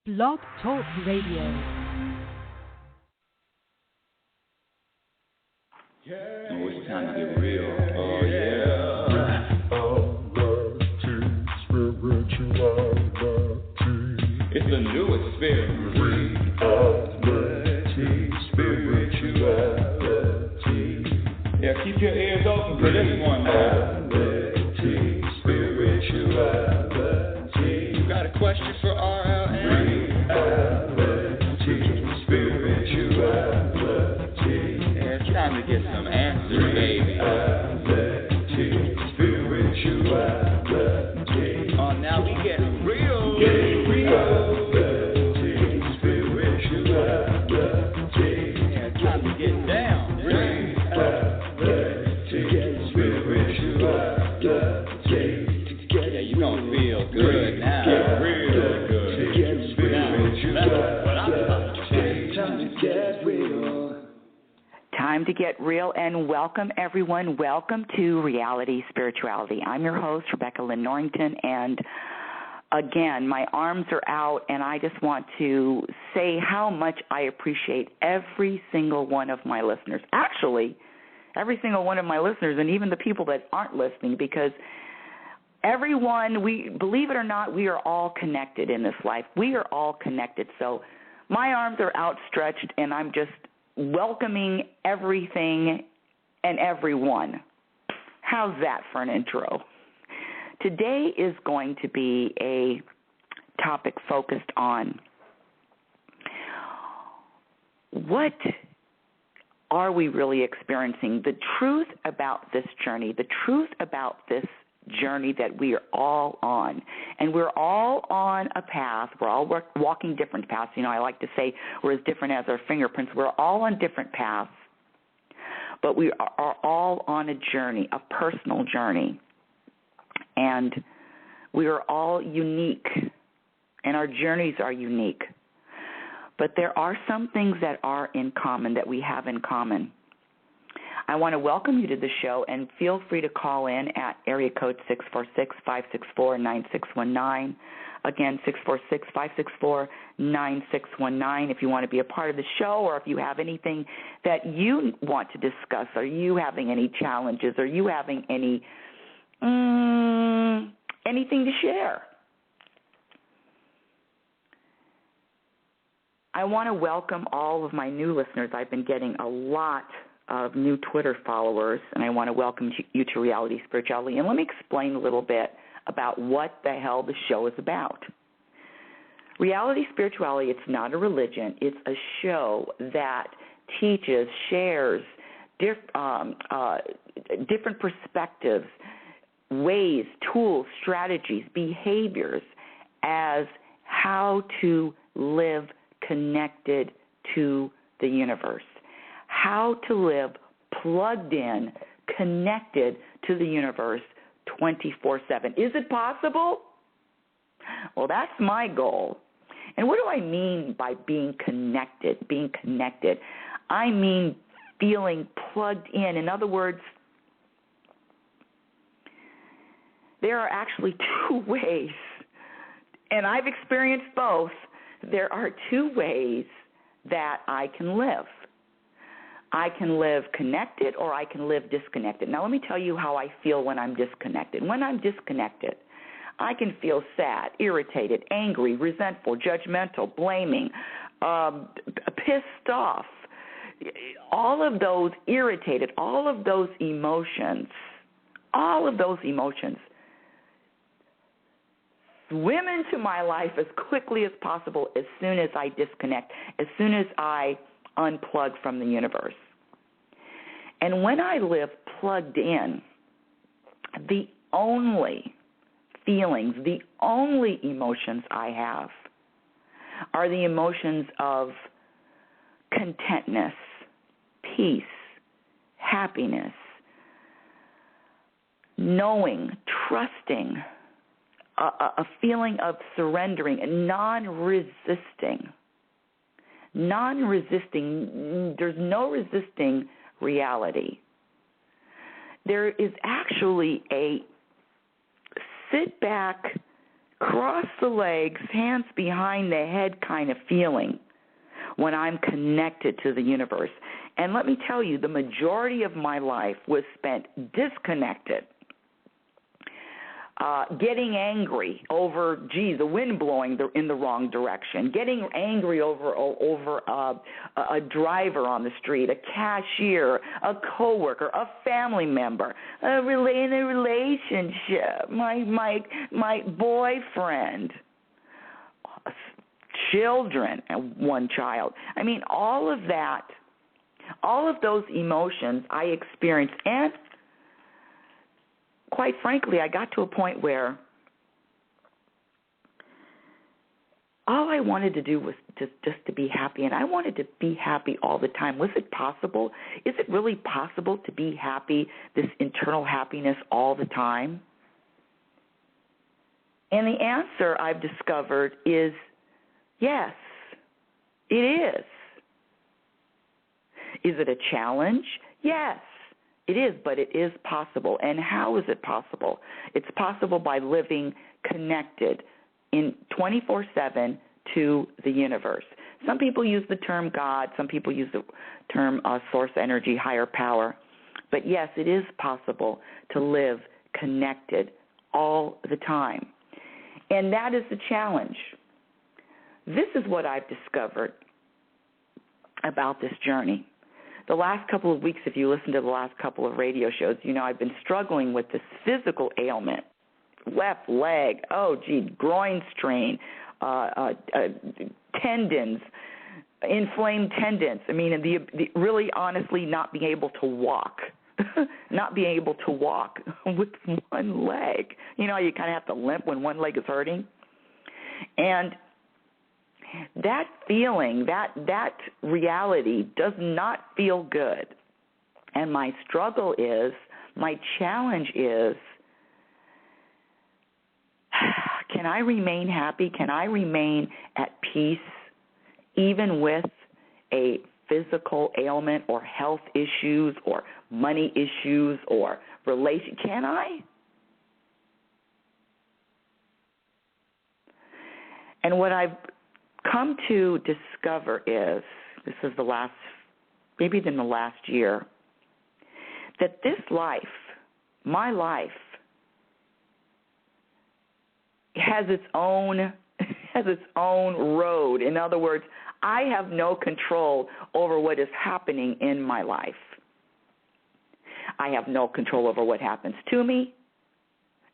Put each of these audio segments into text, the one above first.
Blog Talk Radio. Oh, it's time to get real. Oh, yeah. It's the new experience. Reality, spirituality. Yeah, keep your ears open for this one now. Reality, spirituality. You got a question for RLN? Reality, spirituality. Yeah, it's time to get some answers, baby. Reality, spirituality. Oh, now we get real. Reality, spirituality. Yeah, it's time to get down. Reality, spirituality. Yeah, you gonna feel good now. Get real good. Time to get real, and welcome, everyone. Welcome to Reality Spirituality. I'm your host, Rebecca Lynn Norrington, and again, my arms are out, and I just want to say how much I appreciate every single one of my listeners. Actually, every single one of my listeners, and even the people that aren't listening, because everyone, believe it or not, we are all connected in this life. We are all connected. So my arms are outstretched, and I'm just welcoming everything and everyone. How's that for an intro? Today is going to be a topic focused on what are we really experiencing, the truth about this journey, the truth about this journey that we are all on. And we're all on a path. We're all walking different paths. You know, I like to say we're as different as our fingerprints. We're all on different paths. But we are all on a journey, a personal journey. And we are all unique. And our journeys are unique. But there are some things that are in common, that we have in common. I want to welcome you to the show, and feel free to call in at area code 646-564-9619. Again, 646-564-9619 if you want to be a part of the show, or if you have anything that you want to discuss. Are you having any challenges? Are you having any anything to share? I want to welcome all of my new listeners. I've been getting a lot of new Twitter followers, and I want to welcome you to Reality Spirituality. And let me explain a little bit about what the hell the show is about. Reality Spirituality, it's not a religion. It's a show that teaches, shares different perspectives, ways, tools, strategies, behaviors as how to live connected to the universe. How to live plugged in, connected to the universe 24/7. Is it possible? Well, that's my goal. And what do I mean by being connected? Being connected. I mean feeling plugged in. In other words, there are actually two ways, and I've experienced both. There are two ways that I can live. I can live connected, or I can live disconnected. Now, let me tell you how I feel when I'm disconnected. When I'm disconnected, I can feel sad, irritated, angry, resentful, judgmental, blaming, pissed off. All of those irritated, all of those emotions swim into my life as quickly as possible as soon as I disconnect, as soon as I unplug from the universe. And when I live plugged in, the only feelings, the only emotions I have are the emotions of contentness, peace, happiness, knowing, trusting, a feeling of surrendering, and non-resisting. There's no resisting reality. There is actually a sit back, cross the legs, hands behind the head kind of feeling when I'm connected to the universe. And let me tell you, the majority of my life was spent disconnected, getting angry over, the wind blowing in the wrong direction, getting angry over a driver on the street, a cashier, a coworker, a family member, in a relationship, my boyfriend, children, and one child. I mean, all of that, all of those emotions I experienced, and quite frankly, I got to a point where all I wanted to do was just to be happy, and I wanted to be happy all the time. Was it possible? Is it really possible to be happy, this internal happiness all the time? And the answer I've discovered is yes, it is. Is it a challenge? Yes, it is, but it is possible. And how is it possible? It's possible by living connected in 24/7 to the universe. Some people use the term God. Some people use the term source energy, higher power. But yes, it is possible to live connected all the time. And that is the challenge. This is what I've discovered about this journey. The last couple of weeks, if you listen to the last couple of radio shows, you know I've been struggling with this physical ailment. Left leg, groin strain, tendons, inflamed tendons. I mean, the really honestly not being able to walk. Not being able to walk with one leg. You know, you kind of have to limp when one leg is hurting. And that feeling, that reality does not feel good. And my struggle is, my challenge is, can I remain happy? Can I remain at peace even with a physical ailment or health issues or money issues or relation? Can I? And what I've come to discover is, this is the last year, that this life, my life, has its own road. In other words, I have no control over what is happening in my life. I have no control over what happens to me,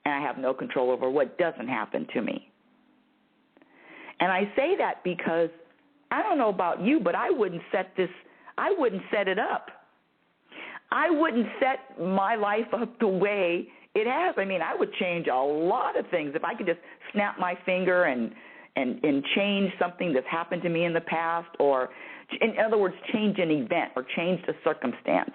and I have no control over what doesn't happen to me. And I say that because I don't know about you, but I wouldn't set it up. I wouldn't set my life up the way it has. I mean, I would change a lot of things if I could just snap my finger and change something that's happened to me in the past, or, in other words, change an event or change the circumstance.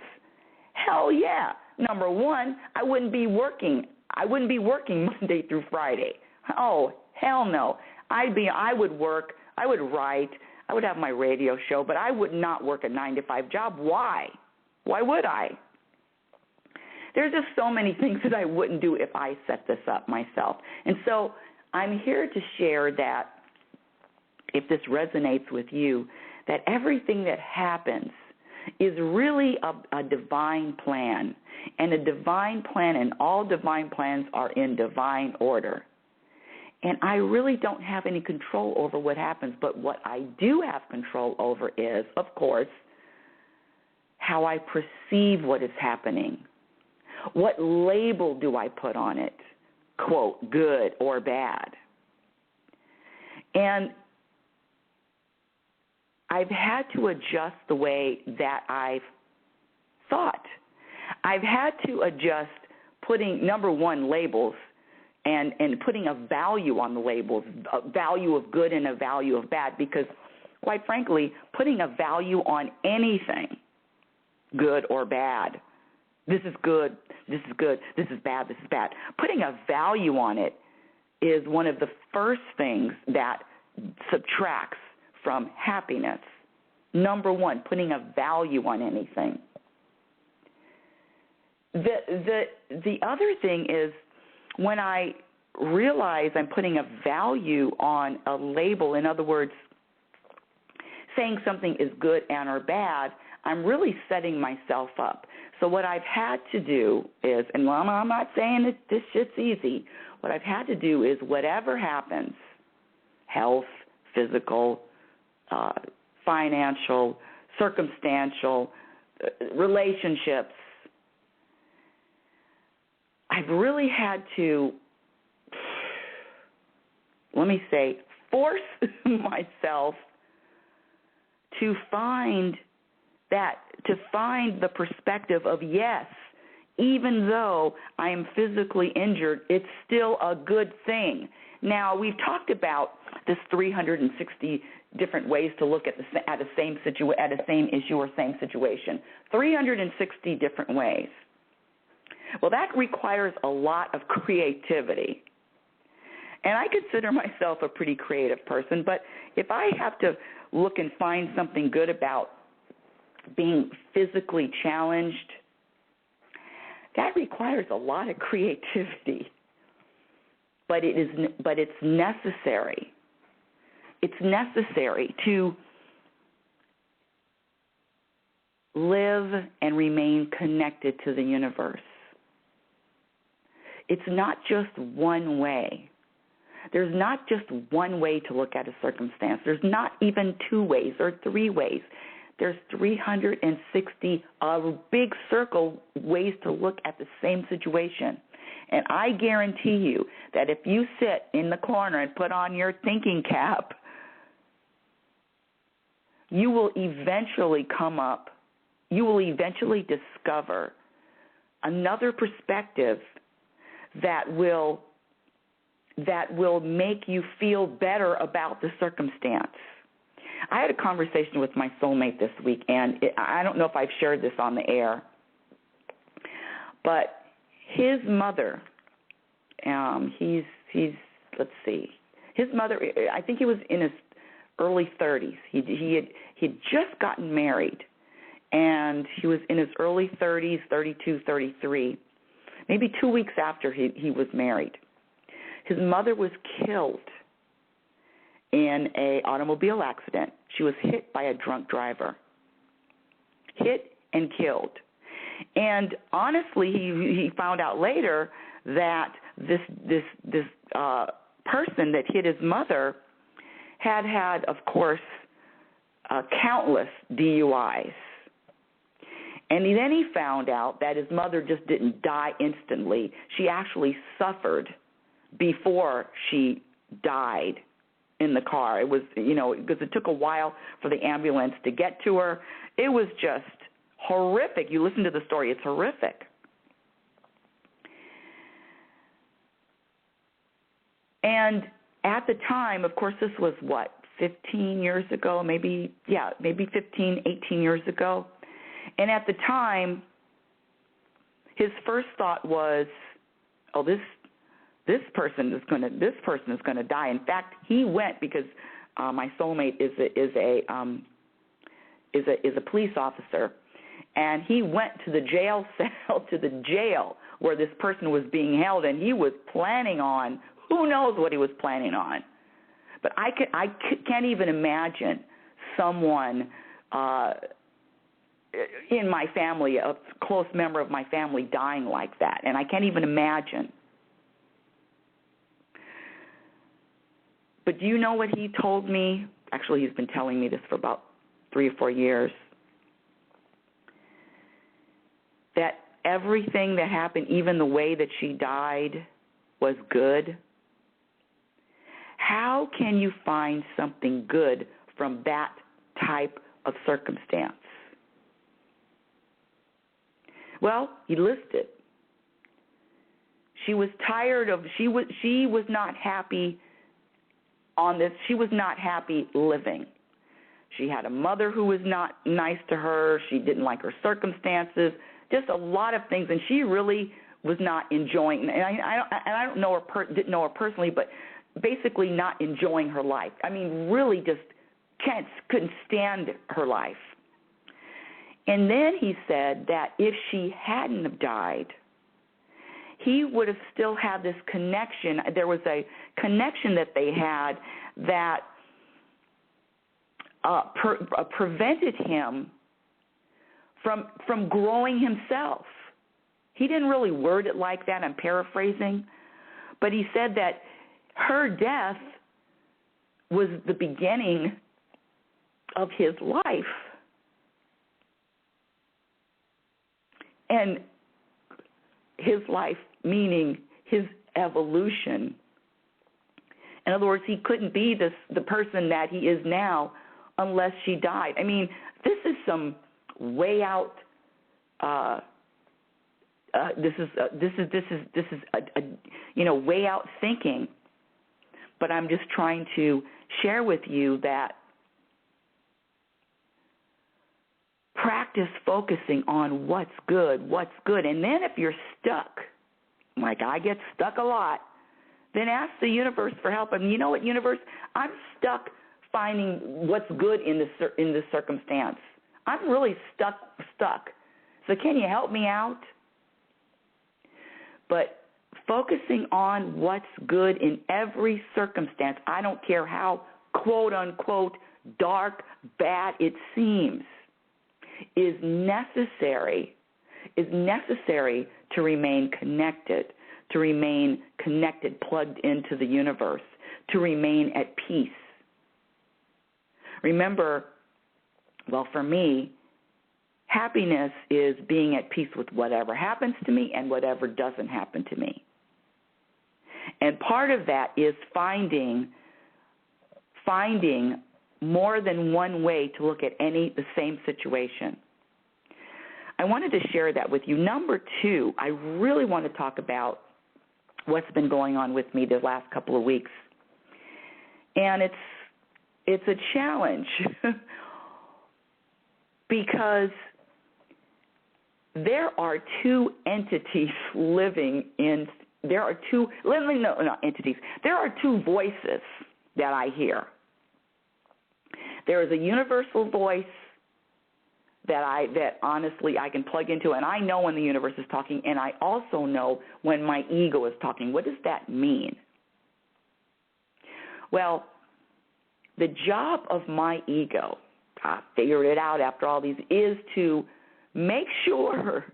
Hell yeah. Number one, I wouldn't be working Monday through Friday. Oh, hell no. I would work, I would write, I would have my radio show, but I would not work a 9-to-5 job. Why? Why would I? There's just so many things that I wouldn't do if I set this up myself. And so I'm here to share that, if this resonates with you, that everything that happens is really a divine plan. And a divine plan, and all divine plans are in divine order. And I really don't have any control over what happens, but what I do have control over is, of course, how I perceive what is happening. What label do I put on it? Quote, good or bad. And I've had to adjust the way that I've thought. I've had to adjust putting, number one, labels, and putting a value on the labels, a value of good and a value of bad, because, quite frankly, putting a value on anything, good or bad, this is good, this is good, this is bad, this is bad, putting a value on it is one of the first things that subtracts from happiness. Number one, putting a value on anything. The other thing is, when I realize I'm putting a value on a label. In other words, saying something is good and or bad, I'm really setting myself up. So what I've had to do is, and I'm not saying that this shit's easy, what I've had to do is whatever happens, health, physical, financial, circumstantial, relationships, I've really had to, force myself to find the perspective of, yes, even though I am physically injured, it's still a good thing. Now, we've talked about this 360 different ways to look at a same issue or same situation. 360 different ways. Well, that requires a lot of creativity. And I consider myself a pretty creative person, but if I have to look and find something good about being physically challenged, that requires a lot of creativity. But it's necessary. It's necessary to live and remain connected to the universe. It's not just one way. There's not just one way to look at a circumstance. There's not even two ways or three ways. There's 360, a big circle, ways to look at the same situation. And I guarantee you that if you sit in the corner and put on your thinking cap, you will eventually discover another perspective that will make you feel better about the circumstance. I had a conversation with my soulmate this week, and I don't know if I've shared this on the air, but his mother, his mother, I think he was in his early 30s. He'd just gotten married, and he was in his early 30s, 32, 33, maybe 2 weeks after he was married. His mother was killed in an automobile accident. She was hit by a drunk driver. Hit and killed. And honestly, he found out later that this person that hit his mother had, of course, countless DUIs. And then he found out that his mother just didn't die instantly. She actually suffered before she died in the car. It was, because it took a while for the ambulance to get to her. It was just horrific. You listen to the story, it's horrific. And at the time, of course, this was 15 years ago, maybe 15, 18 years ago. And at the time, his first thought was, this person is going to die. In fact, he went because my soulmate is a police officer, and he went to the jail where this person was being held, and he was planning on, who knows what he was planning on. But I can't even imagine someone in my family, a close member of my family, dying like that, and I can't even imagine. But do you know what he told me? Actually, he's been telling me this for about 3 or 4 years. That everything that happened, even the way that she died, was good. How can you find something good from that type of circumstance? Well, he listed. She was tired of, she was not happy on this. She was not happy living. She had a mother who was not nice to her. She didn't like her circumstances, just a lot of things, and she really was not enjoying. And I don't know her, didn't know her personally, but basically not enjoying her life. I mean, really just couldn't stand her life. And then he said that if she hadn't have died, he would have still had this connection. There was a connection that they had that prevented him from growing himself. He didn't really word it like that. I'm paraphrasing. But he said that her death was the beginning of his life. And his life, meaning his evolution. In other words, he couldn't be the person that he is now unless she died. I mean, this is some way out. This is a way out thinking. But I'm just trying to share with you that practice focusing on what's good. And then if you're stuck, like I get stuck a lot, then ask the universe for help. And you know what, universe? I'm stuck finding what's good in this circumstance. I'm really stuck. So can you help me out? But focusing on what's good in every circumstance, I don't care how quote-unquote dark, bad it seems, is necessary to remain connected, plugged into the universe, to remain at peace. Remember, well, for me, happiness is being at peace with whatever happens to me and whatever doesn't happen to me. And part of that is finding more than one way to look at the same situation. I wanted to share that with you. Number two, I really want to talk about what's been going on with me the last couple of weeks. And it's a challenge because there are two entities there are two voices that I hear. There is a universal voice that honestly I can plug into, and I know when the universe is talking, and I also know when my ego is talking. What does that mean? Well, the job of my ego, I figured it out after all these, is to make sure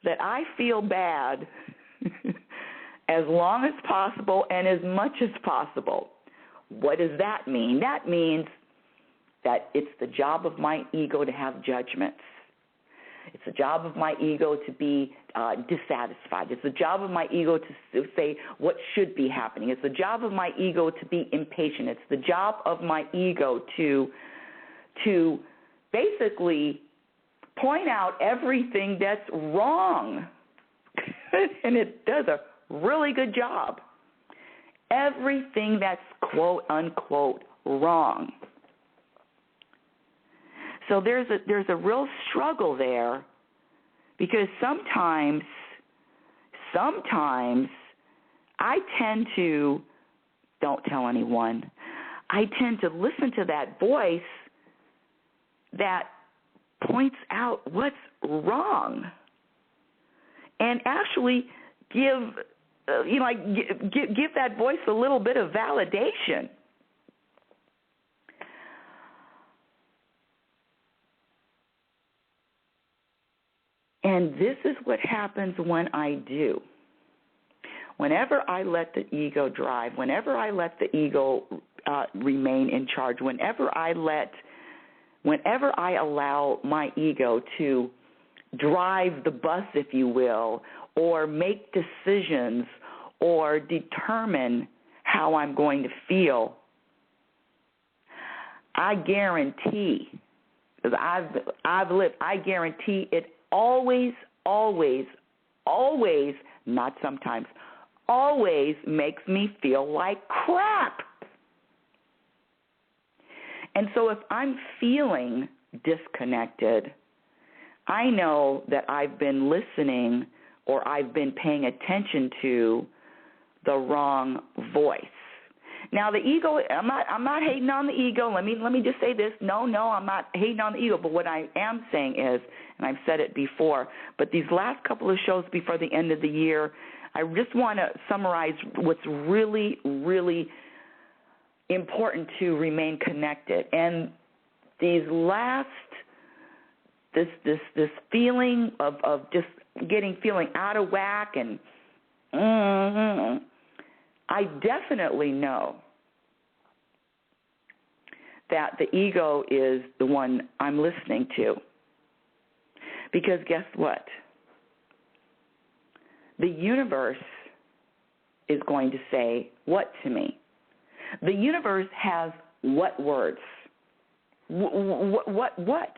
that I feel bad as long as possible and as much as possible. What does that mean? That means that it's the job of my ego to have judgments. It's the job of my ego to be dissatisfied. It's the job of my ego to say what should be happening. It's the job of my ego to be impatient. It's the job of my ego to basically point out everything that's wrong. And it does a really good job. Everything that's quote-unquote wrong. So there's a real struggle there because sometimes I tend to, don't tell anyone, I tend to listen to that voice that points out what's wrong and actually give that voice a little bit of validation. And this is what happens when I do. Whenever I let the ego drive, whenever I let the ego remain in charge, whenever I allow my ego to drive the bus, if you will, or make decisions or determine how I'm going to feel, I guarantee, because I've lived, I guarantee it always, not sometimes, always makes me feel like crap. And so if I'm feeling disconnected, I know that I've been listening or I've been paying attention to the wrong voice. Now the ego, I'm not hating on the ego. Let me just say this. No, I'm not hating on the ego. But what I am saying is, and I've said it before, but these last couple of shows before the end of the year, I just want to summarize what's really, really important to remain connected. And these last, this feeling of just feeling out of whack, and I definitely know that the ego is the one I'm listening to. Because guess what? The universe is going to say what to me? The universe has what words? What?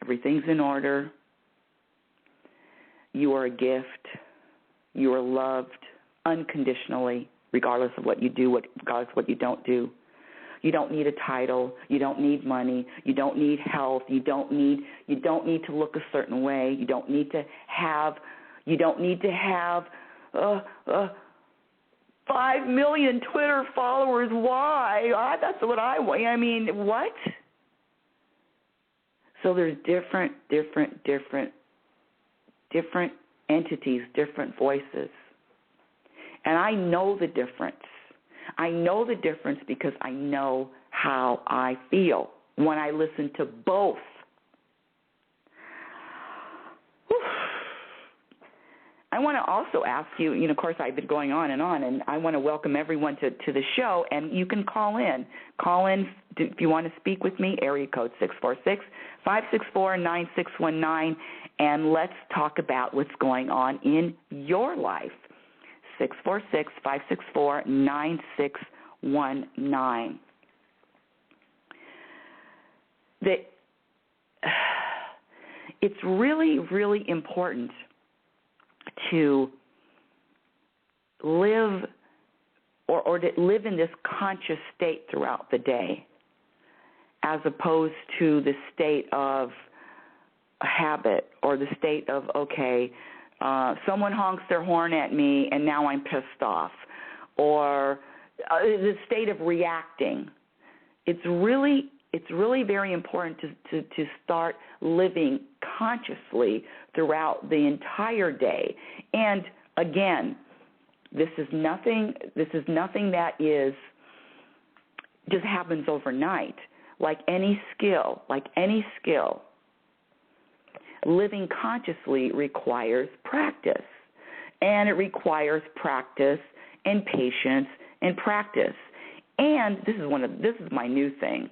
Everything's in order. You are a gift. You are loved unconditionally, regardless of what you do, regardless of what you don't do. You don't need a title. You don't need money. You don't need health. You don't need to look a certain way. You don't need to have 5 million Twitter followers. Why? That's what I want. I mean, what? So there's different entities, different voices. And I know the difference. I know the difference because I know how I feel when I listen to both. I want to also ask you, of course, I've been going on, and I want to welcome everyone to the show, and you can call in. Call in if you want to speak with me, area code 646-564-9619, and let's talk about what's going on in your life. 646-564-9619. It's really, really important to live or to live in this conscious state throughout the day, as opposed to the state of a habit or the state of, someone honks their horn at me and now I'm pissed off, or the state of reacting. It's really very important to start living consciously throughout the entire day. And again, this is nothing that is just happens overnight. Like any skill, living consciously requires practice. And it requires practice and patience and practice. And this is my new thing.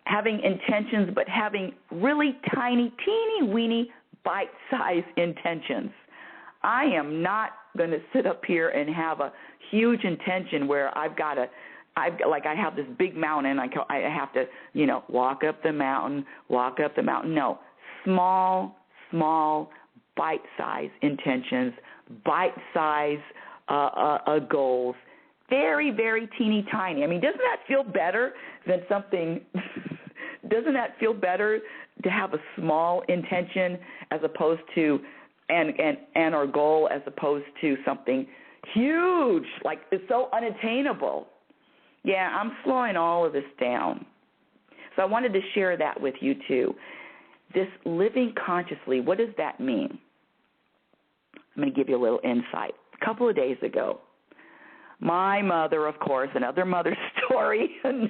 Having intentions, but having really tiny, teeny, weeny, bite-sized intentions. I am not going to sit up here and have a huge intention where I have this big mountain. I have to, walk up the mountain. No, small, bite-sized intentions, bite-sized goals. Very, very teeny tiny. I mean, doesn't that feel better than something? Doesn't that feel better to have a small intention as opposed to and our goal as opposed to something huge, like it's so unattainable? Yeah, I'm slowing all of this down. So I wanted to share that with you too. This living consciously, what does that mean? I'm going to give you a little insight. A couple of days ago, my mother, of course, another mother story, because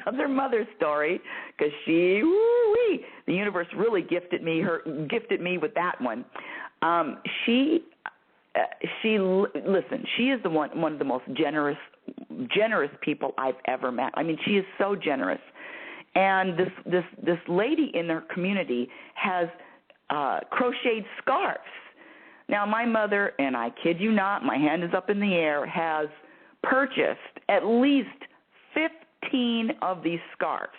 the universe really gifted me with that one. Listen, she is one of the most generous people I've ever met. I mean, she is so generous. And this lady in her community has crocheted scarves. Now, my mother, and I kid you not, my hand is up in the air, has purchased at least 15 of these scarves.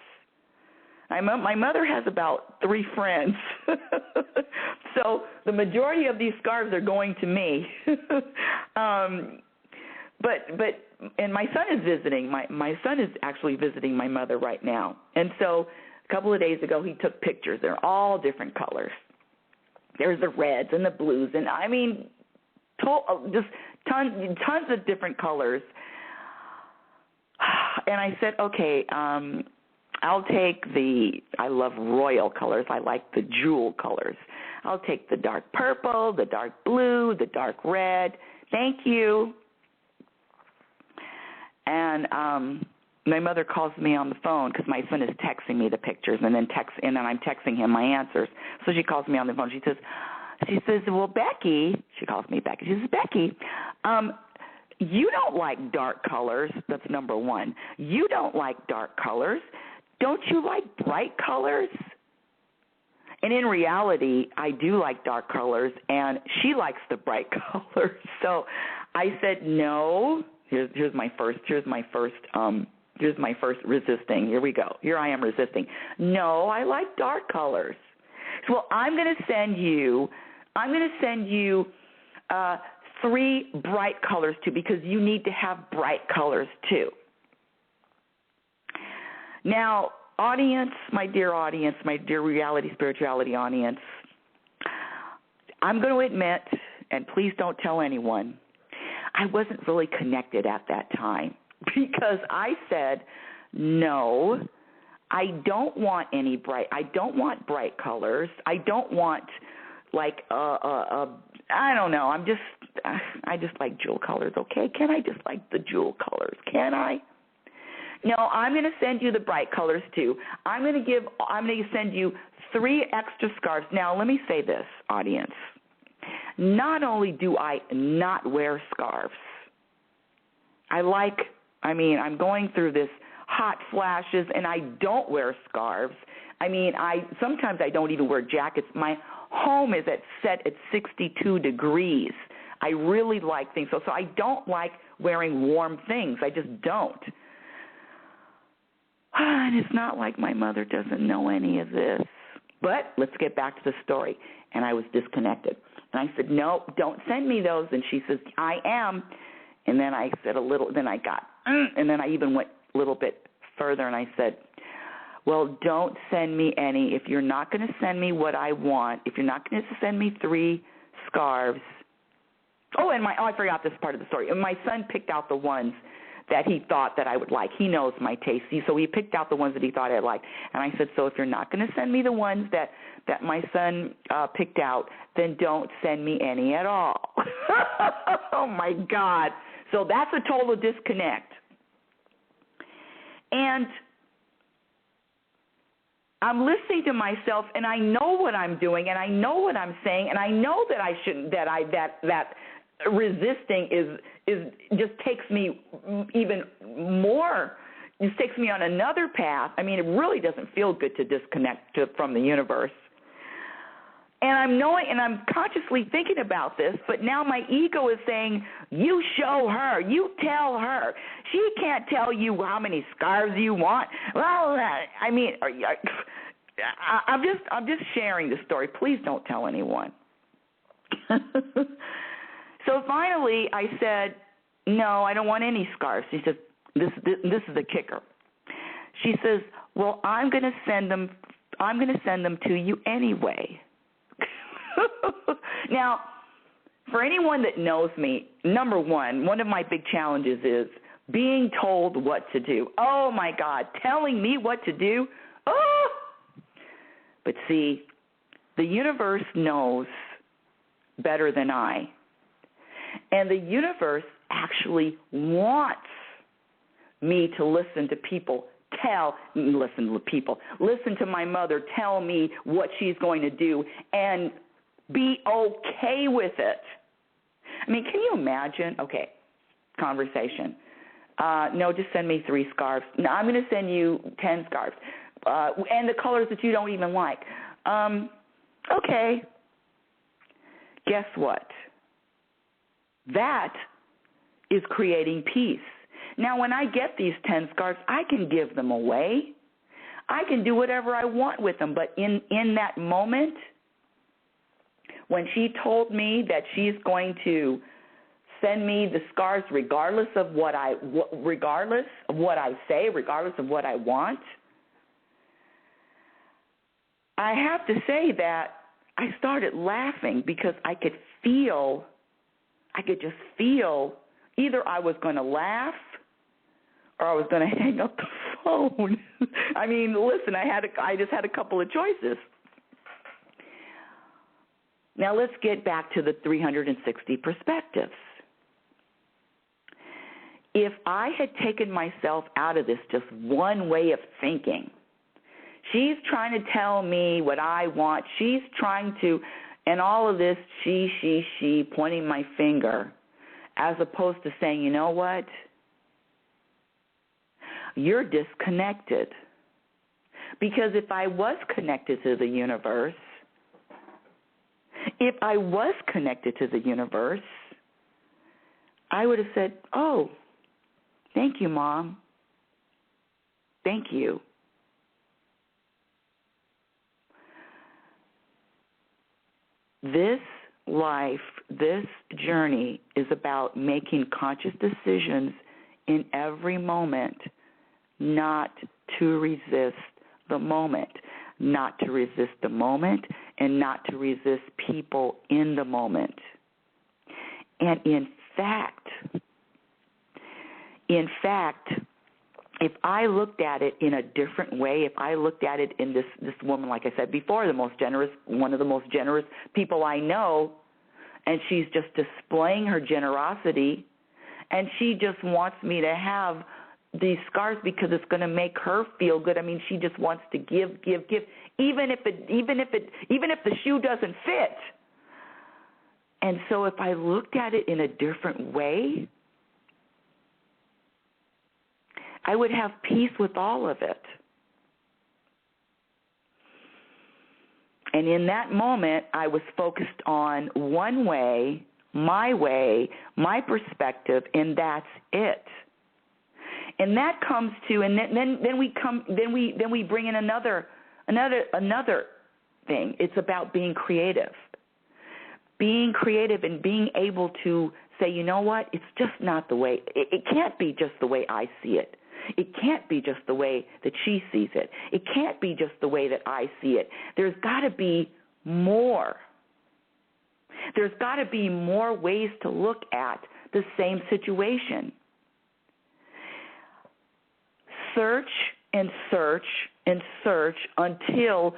My mother has about 3 friends. So the majority of these scarves are going to me. And my son is visiting. My son is actually visiting my mother right now. And so a couple of days ago, he took pictures. They're all different colors. There's the reds and the blues, and I mean, just tons of different colors. And I said, okay, I'll take I love royal colors. I like the jewel colors. I'll take the dark purple, the dark blue, the dark red. Thank you. And my mother calls me on the phone because my son is texting me the pictures, and then I'm texting him my answers. So she calls me on the phone. She says, well, Becky, she calls me Becky. She says, Becky, you don't like dark colors. That's number one. You don't like dark colors. Don't you like bright colors? And in reality, I do like dark colors, and she likes the bright colors. So I said, no. Here's my first resisting. Here we go. Here I am resisting. No, I like dark colors. So, well, I'm going to send you 3 bright colors too, because you need to have bright colors too. Now, audience, my dear Reality Spirituality audience, I'm going to admit, and please don't tell anyone, I wasn't really connected at that time because I said, no, I don't want bright colors. I don't want I don't know. I just like jewel colors, okay? Can I just like the jewel colors? Can I? No, I'm going to send you the bright colors too. I'm going to send you 3 extra scarves. Now, let me say this, audience. Not only do I not wear scarves, I'm going through this hot flashes and I don't wear scarves. Sometimes I don't even wear jackets. My home is set at 62 degrees. I really like things. So I don't like wearing warm things. I just don't. And it's not like my mother doesn't know any of this. But let's get back to the story. And I was disconnected. And I said, no, don't send me those. And she says, I am. And then I said and then I even went a little bit further and I said, well, don't send me any. If you're not going to send me what I want, if you're not going to send me 3 scarves. I forgot this part of the story. And my son picked out the ones that he thought that I would like. He knows my taste. So he picked out the ones that he thought I'd like. And I said, so if you're not going to send me the ones that my son picked out, then don't send me any at all. Oh, my God. So that's a total disconnect. And I'm listening to myself, and I know what I'm doing, and I know what I'm saying, and I know that I shouldn't. That resisting is just takes me even more. Just takes me on another path. It really doesn't feel good to disconnect from the universe. And I'm consciously thinking about this, but now my ego is saying, you show her, you tell her. She can't tell you how many scarves you want. Well, I'm just sharing the story. Please don't tell anyone. So finally I said, no, I don't want any scarves. She says, this is the kicker. She says, well, I'm going to send them to you anyway. Now, for anyone that knows me, number one of my big challenges is being told what to do. Oh, my God, telling me what to do? Oh! But see, the universe knows better than I. And the universe actually wants me to listen to people. Listen to my mother tell me what she's going to do and be okay with it. Can you imagine? Okay, conversation. No, just send me 3 scarves. No, I'm going to send you 10 scarves. And the colors that you don't even like. Okay. Guess what? That is creating peace. Now, when I get these 10 scarves, I can give them away. I can do whatever I want with them. But in that moment, when she told me that she's going to send me the scarves regardless of what I say, regardless of what I want, I have to say that I started laughing because I could feel I could just feel either I was going to laugh or I was going to hang up the phone. I mean, listen, I just had a couple of choices. Now let's get back to the 360 perspectives. If I had taken myself out of this just one way of thinking, she's trying to tell me what I want, she's trying to, and all of this, she, pointing my finger, as opposed to saying, you know what? You're disconnected. Because if I was connected to the universe, I would have said, oh, thank you, Mom. Thank you. This life, this journey is about making conscious decisions in every moment, not to resist the moment, not to resist the moment, and not to resist people in the moment. And in fact, if I looked at it in a different way, if I looked at it in this woman, like I said before, one of the most generous people I know, and she's just displaying her generosity, and she just wants me to have these scars because it's going to make her feel good. I mean, she just wants to give, even if the shoe doesn't fit. And so if I looked at it in a different way, I would have peace with all of it. And in that moment, I was focused on one way, my perspective, and that's it. And that comes to, and then we bring in another thing. It's about being creative. Being creative and being able to say, you know what, it's just not the way, it can't be just the way I see it. It can't be just the way that she sees it. It can't be just the way that I see it. There's got to be more. There's got to be more ways to look at the same situation. Search and search and search until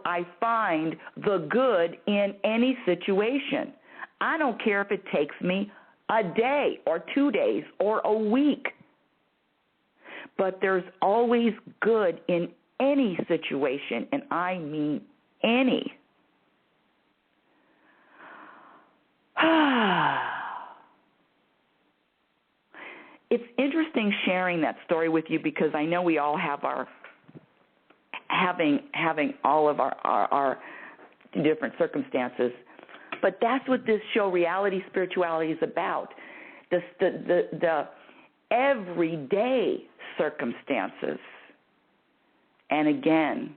I find the good in any situation. I don't care if it takes me a day or 2 days or a week. But there's always good in any situation, and I mean any. It's interesting sharing that story with you because I know we all have our having all of our different circumstances, but that's what this show, Reality Spirituality, is about. The everyday circumstances. And again,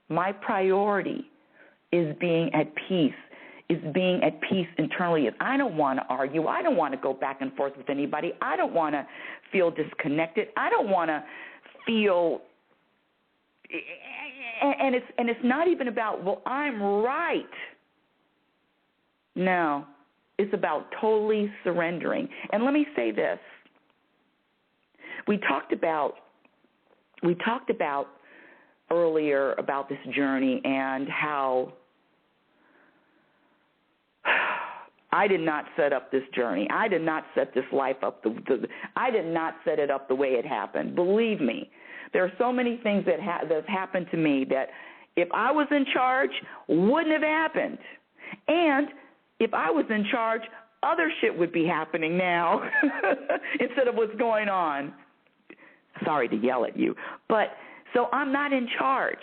my priority is being at peace. Internally. I don't want to argue. I don't want to go back and forth with anybody. I don't want to feel disconnected. I don't want to feel, and it's not even about, well, I'm right. No, it's about totally surrendering. And let me say this. We talked about earlier about this journey and how I did not set up this journey. I did not set this life up. I did not set it up the way it happened. Believe me, there are so many things that have happened to me that if I was in charge, wouldn't have happened. And if I was in charge, other shit would be happening now instead of what's going on. Sorry to yell at you. But so I'm not in charge.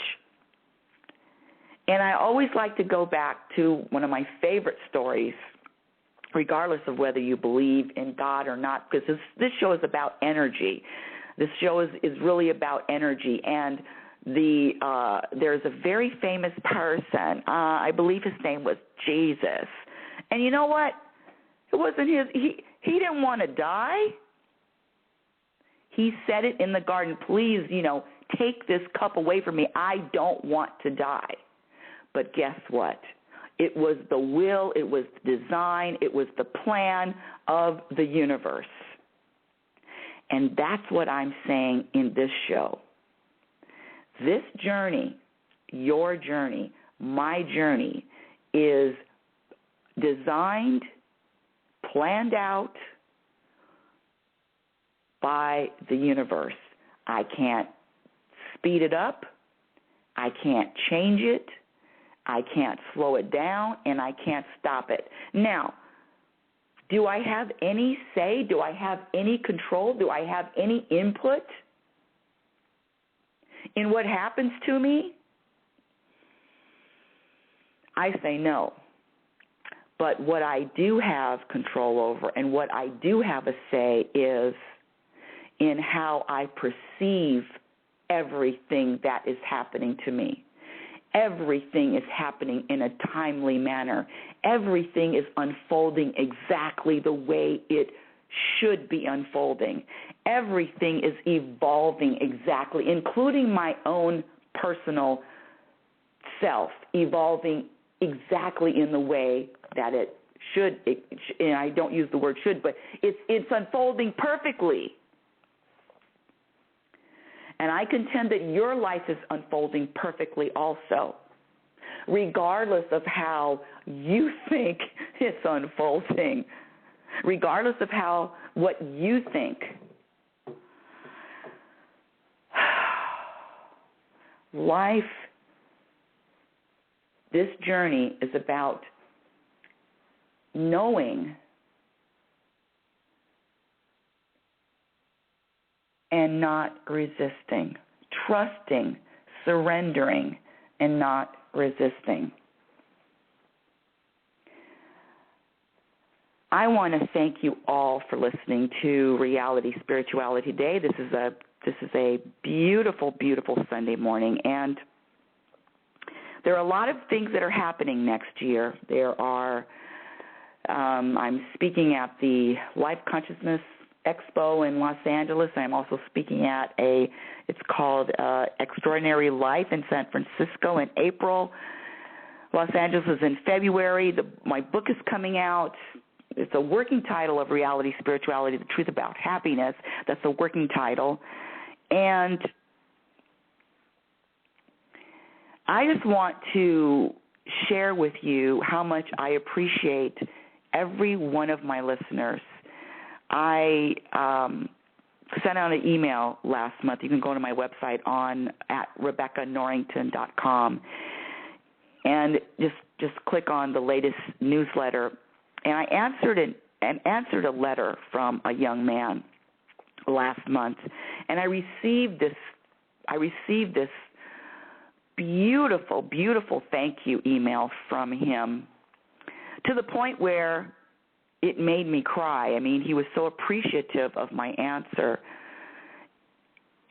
And I always like to go back to one of my favorite stories, regardless of whether you believe in God or not, because this show is about energy. This show is really about energy. And there's a very famous person, I believe his name was Jesus. And you know what? It wasn't he didn't want to die. He said it in the garden, please, take this cup away from me. I don't want to die. But guess what? It was the will, it was the design, it was the plan of the universe. And that's what I'm saying in this show. This journey, your journey, my journey, is designed, planned out by the universe. I can't speed it up. I can't change it. I can't slow it down, and I can't stop it. Now, do I have any say? Do I have any control? Do I have any input in what happens to me? I say no. But what I do have control over and what I do have a say is in how I perceive everything that is happening to me. Everything is happening in a timely manner. Everything is unfolding exactly the way it should be unfolding. Everything is evolving exactly, including my own personal self, evolving exactly in the way that it should. And I don't use the word should, but it's unfolding perfectly. And I contend that your life is unfolding perfectly also, regardless of how you think it's unfolding, regardless of what you think. Life, this journey is about knowing and not resisting, trusting, surrendering, and not resisting. I want to thank you all for listening to Reality Spirituality Day. This is a beautiful, beautiful Sunday morning, and there are a lot of things that are happening next year. There are, I'm speaking at the Life Consciousness Expo in Los Angeles. I'm also speaking at it's called Extraordinary Life in San Francisco in April. Los Angeles is in February. My book is coming out. It's a working title of Reality Spirituality, The Truth About Happiness. That's a working title. And I just want to share with you how much I appreciate every one of my listeners. I sent out an email last month. You can go to my website at RebeccaNorrington.com and just click on the latest newsletter. And I answered a letter from a young man last month, and I received this beautiful, beautiful thank you email from him, to the point where it made me cry. I mean, he was so appreciative of my answer.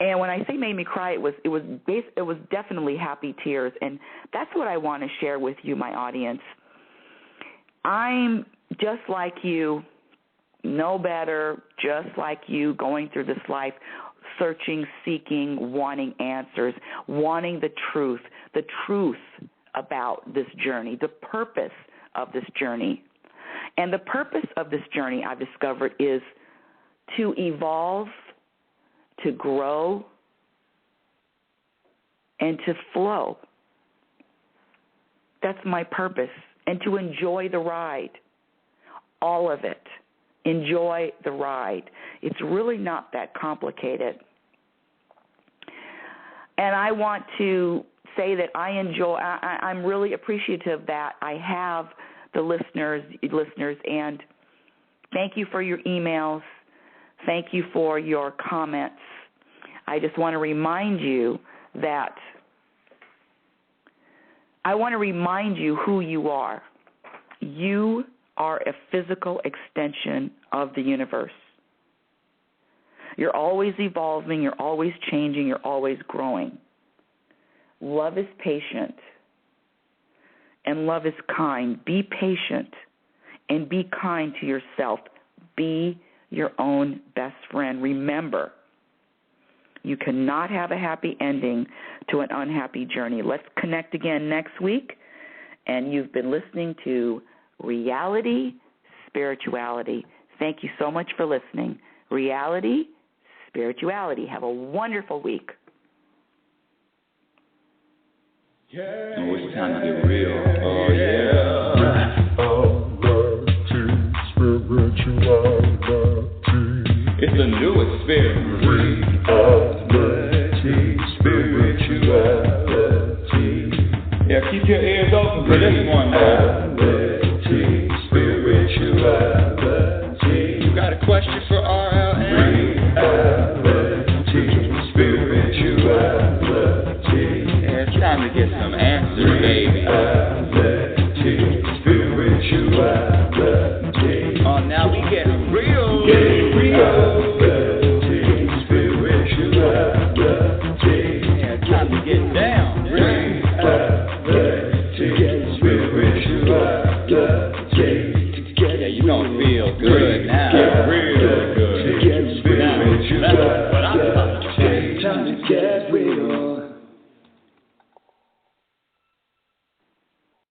And when I say made me cry, it was definitely happy tears. And that's what I want to share with you, my audience. I'm just like you, no better, just like you, going through this life, searching, seeking, wanting answers, wanting the truth about this journey, the purpose of this journey. And the purpose of this journey, I've discovered, is to evolve, to grow, and to flow. That's my purpose. And to enjoy the ride, all of it. Enjoy the ride. It's really not that complicated. And I want to say that I'm really appreciative that I have the listeners, and thank you for your emails. Thank you for your comments. I just want to remind you who you are. You are a physical extension of the universe. You're always evolving, you're always changing, you're always growing. Love is patient, and love is kind. Be patient and be kind to yourself. Be your own best friend. Remember, you cannot have a happy ending to an unhappy journey. Let's connect again next week, and you've been listening to Reality Spirituality. Thank you so much for listening. Reality Spirituality. Have a wonderful week. Oh, it's time to get real. Oh, yeah. It's the new experience. Reality Spirituality. Yeah, keep your ears open for this one. Reality Spirituality. You got a question for RLN? Reality Spirituality. Yeah, it's time to get some answers, baby. Reality Spirituality. Oh, now we get real. Reality Spirituality. Yeah, time to get down. Reality Spirituality.